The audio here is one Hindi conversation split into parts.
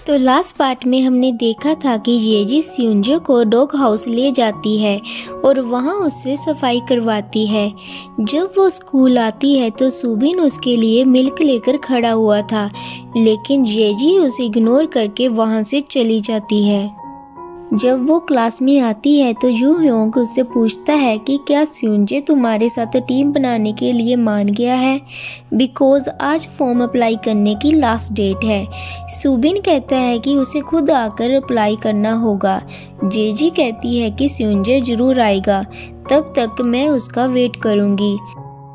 तो लास्ट पार्ट में हमने देखा था कि जेजी स्यूंजे को डॉग हाउस ले जाती है और वहाँ उससे सफाई करवाती है। जब वो स्कूल आती है तो सुबिन उसके लिए मिल्क लेकर खड़ा हुआ था, लेकिन जेजी उसे इग्नोर करके वहाँ से चली जाती है। जब वो क्लास में आती है तो यू ह्योंग उससे पूछता है कि क्या स्यूंजे तुम्हारे साथ टीम बनाने के लिए मान गया है, बिकॉज आज फॉर्म अप्लाई करने की लास्ट डेट है। सुबिन कहता है कि उसे खुद आकर अप्लाई करना होगा। जेजी कहती है कि स्यूंजे जरूर आएगा, तब तक मैं उसका वेट करूँगी।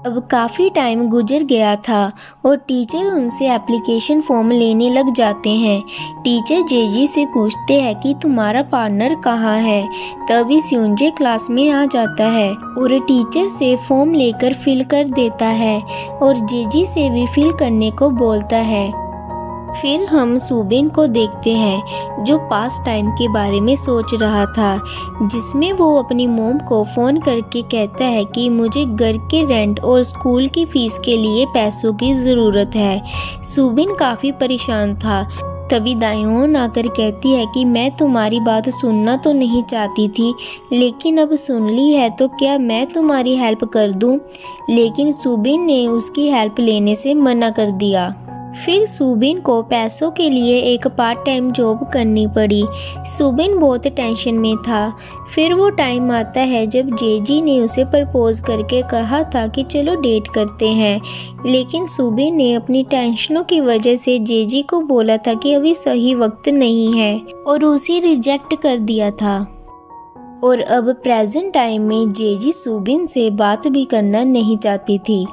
अब काफ़ी टाइम गुजर गया था और टीचर उनसे एप्लीकेशन फॉर्म लेने लग जाते हैं। टीचर जेजी से पूछते हैं कि तुम्हारा पार्टनर कहाँ है। तभी स्यूंजे क्लास में आ जाता है और टीचर से फॉर्म लेकर फिल कर देता है और जेजी से भी फिल करने को बोलता है। फिर हम सुबिन को देखते हैं जो पास्ट टाइम के बारे में सोच रहा था, जिसमें वो अपनी मॉम को फ़ोन करके कहता है कि मुझे घर के रेंट और स्कूल की फ़ीस के लिए पैसों की ज़रूरत है। सुबिन काफ़ी परेशान था। तभी दायोन आकर कहती है कि मैं तुम्हारी बात सुनना तो नहीं चाहती थी, लेकिन अब सुन ली है तो क्या मैं तुम्हारी हेल्प कर दूं? लेकिन सुबिन ने उसकी हेल्प लेने से मना कर दिया। फिर सुबिन को पैसों के लिए एक पार्ट टाइम जॉब करनी पड़ी। सुबिन बहुत टेंशन में था। फिर वो टाइम आता है जब जेजी ने उसे प्रपोज करके कहा था कि चलो डेट करते हैं, लेकिन सुबिन ने अपनी टेंशनों की वजह से जेजी को बोला था कि अभी सही वक्त नहीं है और उसे रिजेक्ट कर दिया था। और अब प्रेजेंट टाइम में जेजी सुबिन से बात भी करना नहीं चाहती थी।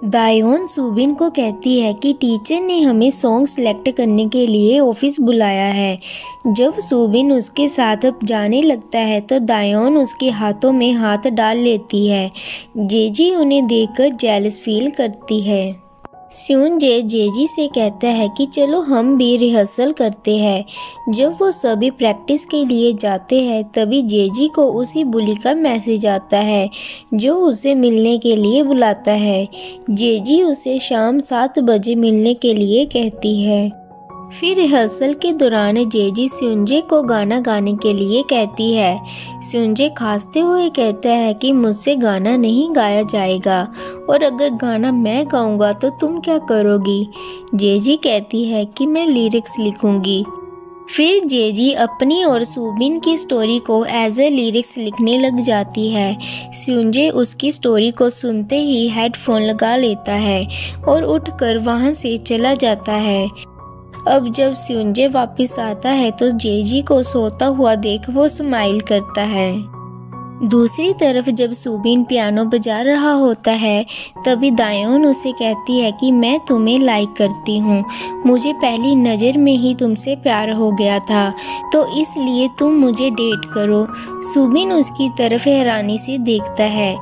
दायोन सुबिन को कहती है कि टीचर ने हमें सॉन्ग सेलेक्ट करने के लिए ऑफिस बुलाया है। जब सुबिन उसके साथ जाने लगता है तो दायोन उसके हाथों में हाथ डाल लेती है। जेजी उन्हें देखकर जेलस फील करती है। स्यूंजे जेजी से कहता है कि चलो हम भी रिहर्सल करते हैं। जब वो सभी प्रैक्टिस के लिए जाते हैं तभी जेजी को उसी बुली का मैसेज आता है जो उसे मिलने के लिए बुलाता है। जेजी उसे शाम 7 बजे मिलने के लिए कहती है। फिर रिहर्सल के दौरान जेजी स्यूंजे को गाना गाने के लिए कहती है। स्यूंजे खांसते हुए कहता है कि मुझसे गाना नहीं गाया जाएगा और अगर गाना मैं गाऊंगा तो तुम क्या करोगी? जेजी कहती है कि मैं लिरिक्स लिखूंगी। फिर जेजी अपनी और सुबिन की स्टोरी को एज ए लिरिक्स लिखने लग जाती है। स्यूंजे उसकी स्टोरी को सुनते ही हेडफोन लगा लेता है और उठकर वहां से चला जाता है। अब जब स्यूंजे वापस आता है तो जेजी को सोता हुआ देख वो स्माइल करता है। दूसरी तरफ जब सुबिन पियानो बजा रहा होता है तभी दायोन उसे कहती है कि मैं तुम्हें लाइक करती हूँ, मुझे पहली नज़र में ही तुमसे प्यार हो गया था, तो इसलिए तुम मुझे डेट करो। सुबिन उसकी तरफ हैरानी से देखता है।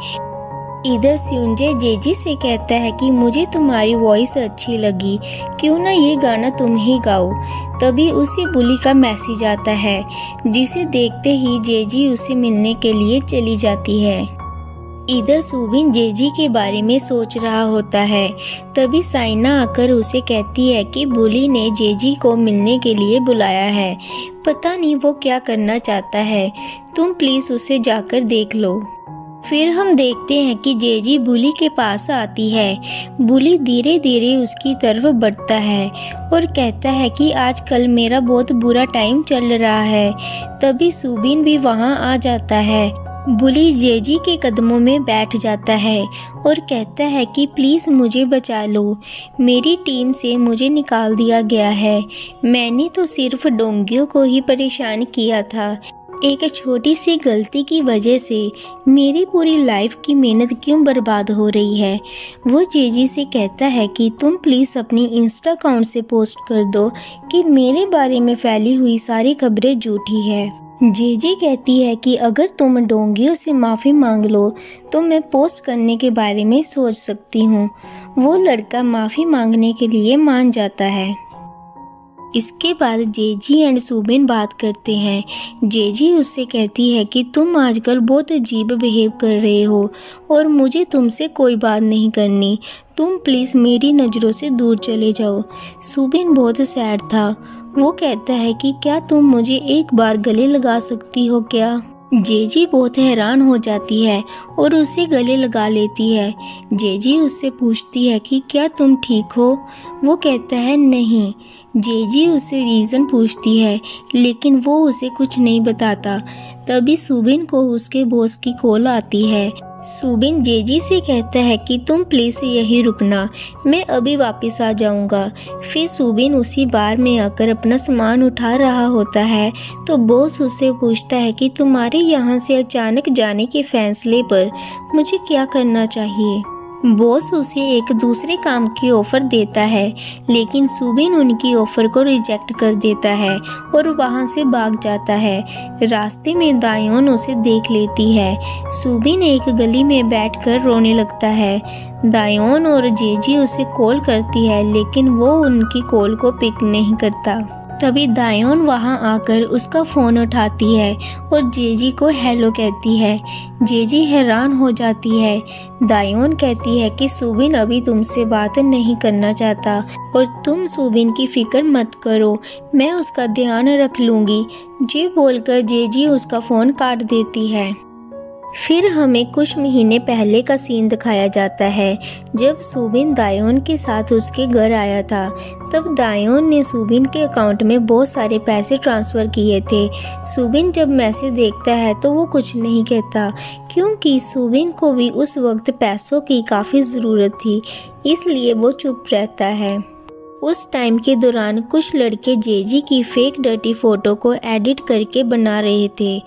इधर स्यूंजे जेजी से कहता है कि मुझे तुम्हारी वॉइस अच्छी लगी, क्यों ना ये गाना तुम ही गाओ। तभी उसी बुली का मैसेज आता है, जिसे देखते ही जेजी उसे मिलने के लिए चली जाती है। इधर सुबिन जेजी के बारे में सोच रहा होता है। तभी साइना आकर उसे कहती है कि बुली ने जेजी को मिलने के लिए बुलाया है, पता नहीं वो क्या करना चाहता है, तुम प्लीज़ उसे जाकर देख लो। फिर हम देखते हैं कि जेजी बुली के पास आती है। बुली धीरे धीरे उसकी तरफ बढ़ता है और कहता है कि आजकल मेरा बहुत बुरा टाइम चल रहा है। तभी सुबिन भी वहां आ जाता है। बुली जेजी के कदमों में बैठ जाता है और कहता है कि प्लीज़ मुझे बचा लो, मेरी टीम से मुझे निकाल दिया गया है, मैंने तो सिर्फ डोंगियों को ही परेशान किया था, एक छोटी सी गलती की वजह से मेरी पूरी लाइफ की मेहनत क्यों बर्बाद हो रही है। वो जेजी से कहता है कि तुम प्लीज़ अपनी इंस्टा अकाउंट से पोस्ट कर दो कि मेरे बारे में फैली हुई सारी खबरें झूठी है। जेजी कहती है कि अगर तुम डोंगियों से माफ़ी मांग लो तो मैं पोस्ट करने के बारे में सोच सकती हूँ। वो लड़का माफ़ी मांगने के लिए मान जाता है। इसके बाद जेजी एंड सुबिन बात करते हैं। जेजी उससे कहती है कि तुम आजकल बहुत अजीब बिहेव कर रहे हो और मुझे तुमसे कोई बात नहीं करनी, तुम प्लीज़ मेरी नज़रों से दूर चले जाओ। सुबिन बहुत सैड था, वो कहता है कि क्या तुम मुझे एक बार गले लगा सकती हो क्या। जेजी बहुत हैरान हो जाती है और उसे गले लगा लेती है। जेजी उससे पूछती है कि क्या तुम ठीक हो। वो कहता है नहीं। जेजी उससे रीज़न पूछती है लेकिन वो उसे कुछ नहीं बताता। तभी सुबिन को उसके बॉस की कॉल आती है। सुबिन जेजी से कहता है कि तुम प्लीज़ यहीं रुकना, मैं अभी वापस आ जाऊंगा। फिर सुबिन उसी बार में आकर अपना सामान उठा रहा होता है तो बॉस उससे पूछता है कि तुम्हारे यहाँ से अचानक जाने के फैसले पर मुझे क्या करना चाहिए। बॉस उसे एक दूसरे काम की ऑफ़र देता है लेकिन सुबिन उनकी ऑफ़र को रिजेक्ट कर देता है और वहां से भाग जाता है। रास्ते में दायोन उसे देख लेती है। सुबिन एक गली में बैठकर रोने लगता है। दायोन और जेजी उसे कॉल करती है लेकिन वो उनकी कॉल को पिक नहीं करता। तभी दायोन वहां आकर उसका फ़ोन उठाती है और जेजी को हेलो कहती है। जेजी हैरान हो जाती है। दायोन कहती है कि सुबिन अभी तुमसे बात नहीं करना चाहता और तुम सुबिन की फिक्र मत करो, मैं उसका ध्यान रख लूँगी। ये बोलकर जेजी उसका फ़ोन काट देती है। फिर हमें कुछ महीने पहले का सीन दिखाया जाता है जब सुबिन दायोन के साथ उसके घर आया था। तब दायोन ने सुबिन के अकाउंट में बहुत सारे पैसे ट्रांसफ़र किए थे। सुबिन जब मैसेज देखता है तो वो कुछ नहीं कहता क्योंकि सुबिन को भी उस वक्त पैसों की काफ़ी ज़रूरत थी, इसलिए वो चुप रहता है। उस टाइम के दौरान कुछ लड़के जेजी की फेक डर्टी फ़ोटो को एडिट करके बना रहे थे।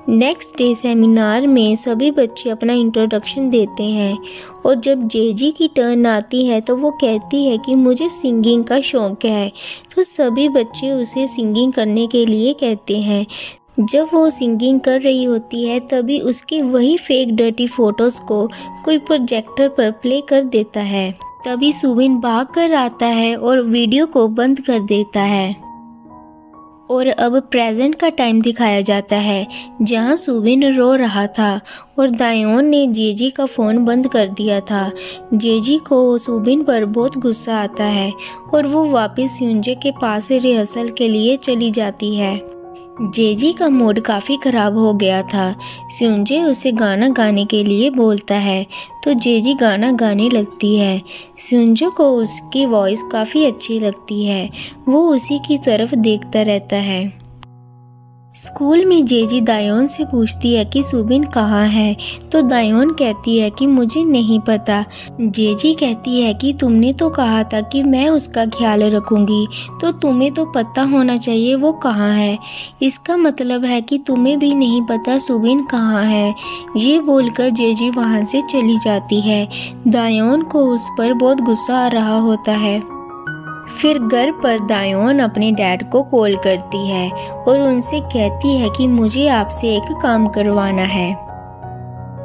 नेक्स्ट डे सेमिनार में सभी बच्चे अपना इंट्रोडक्शन देते हैं और जब जेजी की टर्न आती है तो वो कहती है कि मुझे सिंगिंग का शौक़ है, तो सभी बच्चे उसे सिंगिंग करने के लिए कहते हैं। जब वो सिंगिंग कर रही होती है तभी उसकी वही फेक डर्टी फ़ोटोज़ को कोई प्रोजेक्टर पर प्ले कर देता है। तभी सुबिन भाग कर आता है और वीडियो को बंद कर देता है। और अब प्रेजेंट का टाइम दिखाया जाता है जहां सुबिन रो रहा था और दायोन ने जेजी का फ़ोन बंद कर दिया था। जेजी को सुबिन पर बहुत गुस्सा आता है और वो वापस स्यूंजे के पास रिहर्सल के लिए चली जाती है। जेजी का मूड काफ़ी ख़राब हो गया था। स्यूंजे उसे गाना गाने के लिए बोलता है तो जेजी गाना गाने लगती है। स्यूंजे को उसकी वॉइस काफ़ी अच्छी लगती है। वो उसी की तरफ देखता रहता है। स्कूल में जेजी दायोन से पूछती है कि सुबिन कहाँ है, तो दायोन कहती है कि मुझे नहीं पता। जेजी कहती है कि तुमने तो कहा था कि मैं उसका ख्याल रखूंगी, तो तुम्हें तो पता होना चाहिए वो कहाँ है। इसका मतलब है कि तुम्हें भी नहीं पता सुबिन कहाँ है। ये बोलकर जेजी वहाँ से चली जाती है। दायोन को उस पर बहुत गुस्सा आ रहा होता है। फिर घर पर दायोन अपने डैड को कॉल करती है और उनसे कहती है कि मुझे आपसे एक काम करवाना है।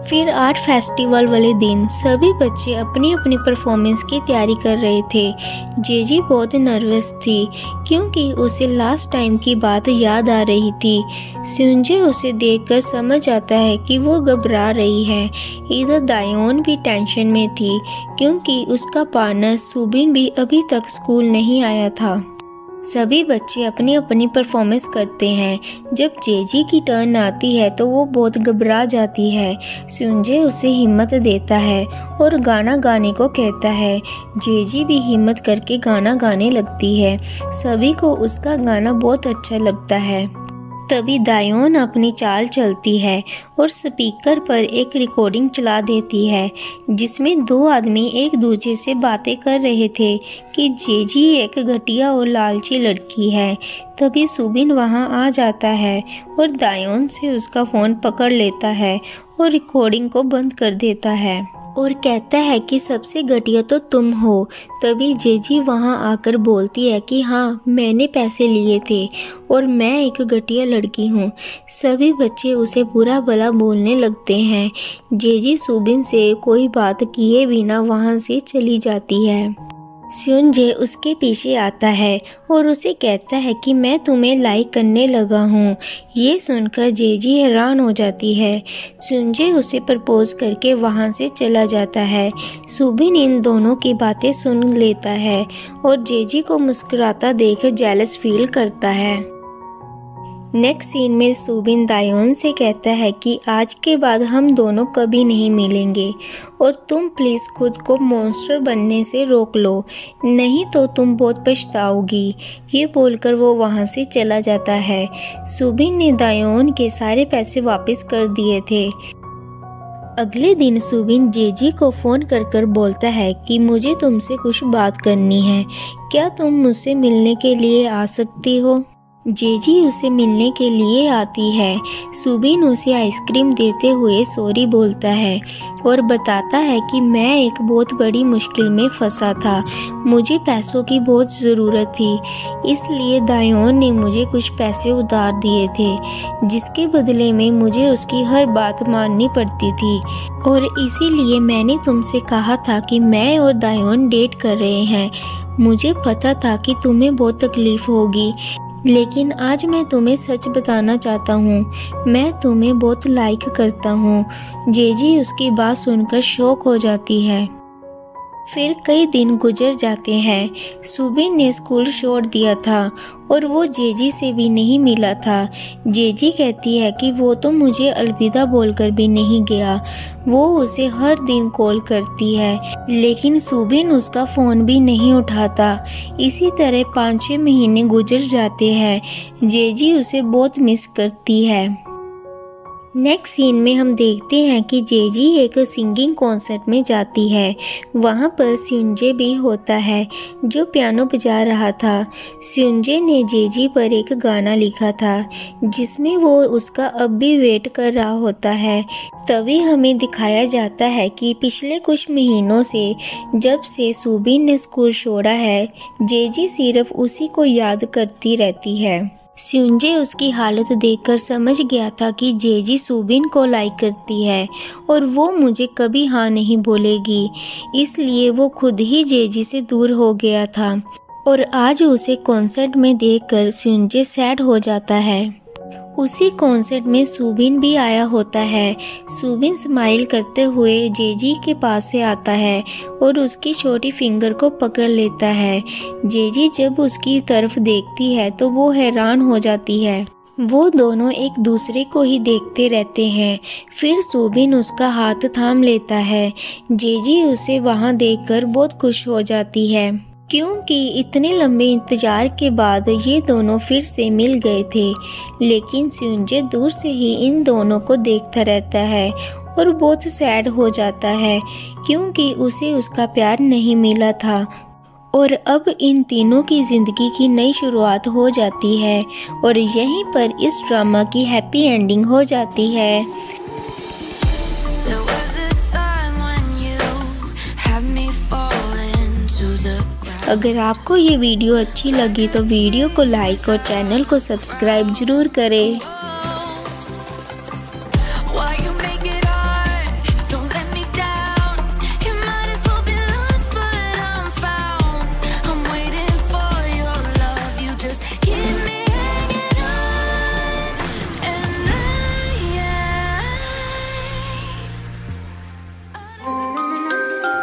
फिर आर्ट फेस्टिवल वाले दिन सभी बच्चे अपनी अपनी परफॉर्मेंस की तैयारी कर रहे थे। जेजी बहुत नर्वस थी क्योंकि उसे लास्ट टाइम की बात याद आ रही थी। स्यूंजे उसे देखकर समझ आता है कि वो घबरा रही है। इधर दायोन भी टेंशन में थी क्योंकि उसका पार्टनर सुबिन भी अभी तक स्कूल नहीं आया था। सभी बच्चे अपनी अपनी परफॉर्मेंस करते हैं। जब जेजी की टर्न आती है तो वो बहुत घबरा जाती है। स्यूंजे उसे हिम्मत देता है और गाना गाने को कहता है। जेजी भी हिम्मत करके गाना गाने लगती है। सभी को उसका गाना बहुत अच्छा लगता है। तभी दायोन अपनी चाल चलती है और स्पीकर पर एक रिकॉर्डिंग चला देती है जिसमें दो आदमी एक दूसरे से बातें कर रहे थे कि जेजी एक घटिया और लालची लड़की है। तभी सुबिन वहां आ जाता है और दायोन से उसका फ़ोन पकड़ लेता है और रिकॉर्डिंग को बंद कर देता है और कहता है कि सबसे घटिया तो तुम हो। तभी जेजी वहां आकर बोलती है कि हाँ, मैंने पैसे लिए थे और मैं एक घटिया लड़की हूँ। सभी बच्चे उसे बुरा भला बोलने लगते हैं। जेजी सुबिन से कोई बात किए बिना वहां से चली जाती है। स्योनजे उसके पीछे आता है और उसे कहता है कि मैं तुम्हें लाइक करने लगा हूँ। ये सुनकर जेजी हैरान हो जाती है। स्योनजे उसे प्रपोज करके वहाँ से चला जाता है। सुबिन इन दोनों की बातें सुन लेता है और जेजी को मुस्कुराता देख जेलस फील करता है। नेक्स्ट सीन में सुबिन दायोन से कहता है कि आज के बाद हम दोनों कभी नहीं मिलेंगे और तुम प्लीज़ खुद को मॉन्स्टर बनने से रोक लो, नहीं तो तुम बहुत पछताओगी। ये बोलकर वो वहाँ से चला जाता है। सुबिन ने दायोन के सारे पैसे वापस कर दिए थे। अगले दिन सुबिन जेजी को फ़ोन कर बोलता है कि मुझे तुमसे कुछ बात करनी है, क्या तुम मुझसे मिलने के लिए आ सकती हो। जेजी उसे मिलने के लिए आती है। सुबिन उसे आइसक्रीम देते हुए सॉरी बोलता है और बताता है कि मैं एक बहुत बड़ी मुश्किल में फंसा था, मुझे पैसों की बहुत ज़रूरत थी, इसलिए दायोन ने मुझे कुछ पैसे उधार दिए थे, जिसके बदले में मुझे उसकी हर बात माननी पड़ती थी और इसीलिए मैंने तुमसे कहा था कि मैं और दायोन डेट कर रहे हैं। मुझे पता था कि तुम्हें बहुत तकलीफ़ होगी, लेकिन आज मैं तुम्हें सच बताना चाहता हूँ, मैं तुम्हें बहुत लाइक करता हूँ। जेजी उसकी बात सुनकर शॉक हो जाती है। फिर कई दिन गुजर जाते हैं। सुबिन ने स्कूल छोड़ दिया था और वो जेजी से भी नहीं मिला था। जेजी कहती है कि वो तो मुझे अलविदा बोलकर भी नहीं गया। वो उसे हर दिन कॉल करती है, लेकिन सुबिन उसका फ़ोन भी नहीं उठाता। इसी तरह 5-6 महीने गुजर जाते हैं। जेजी उसे बहुत मिस करती है। नेक्स्ट सीन में हम देखते हैं कि जेजी एक सिंगिंग कॉन्सर्ट में जाती है। वहाँ पर स्योंजे भी होता है जो पियानो बजा रहा था। स्योंजे ने जेजी पर एक गाना लिखा था जिसमें वो उसका अब भी वेट कर रहा होता है। तभी हमें दिखाया जाता है कि पिछले कुछ महीनों से जब से सुबिन ने स्कूल छोड़ा है, जेजी सिर्फ उसी को याद करती रहती है। स्योंजे उसकी हालत देखकर समझ गया था कि जेजी सुबिन को लाइक करती है और वो मुझे कभी हाँ नहीं बोलेगी, इसलिए वो खुद ही जेजी से दूर हो गया था और आज उसे कॉन्सर्ट में देखकर स्योंजे सैड हो जाता है। उसी कॉन्सर्ट में सुबिन भी आया होता है। सुबिन स्माइल करते हुए जेजी के पास से आता है और उसकी छोटी फिंगर को पकड़ लेता है। जेजी जब उसकी तरफ देखती है तो वो हैरान हो जाती है। वो दोनों एक दूसरे को ही देखते रहते हैं। फिर सुबिन उसका हाथ थाम लेता है। जेजी उसे वहाँ देखकर बहुत खुश हो जाती है, क्योंकि इतने लंबे इंतजार के बाद ये दोनों फिर से मिल गए थे। लेकिन स्योंजे दूर से ही इन दोनों को देखता रहता है और बहुत सैड हो जाता है, क्योंकि उसे उसका प्यार नहीं मिला था और अब इन तीनों की ज़िंदगी की नई शुरुआत हो जाती है और यहीं पर इस ड्रामा की हैप्पी एंडिंग हो जाती है। अगर आपको ये वीडियो अच्छी लगी तो वीडियो को लाइक और चैनल को सब्सक्राइब जरूर करें।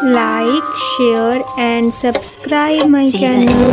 Like, share and subscribe my channel.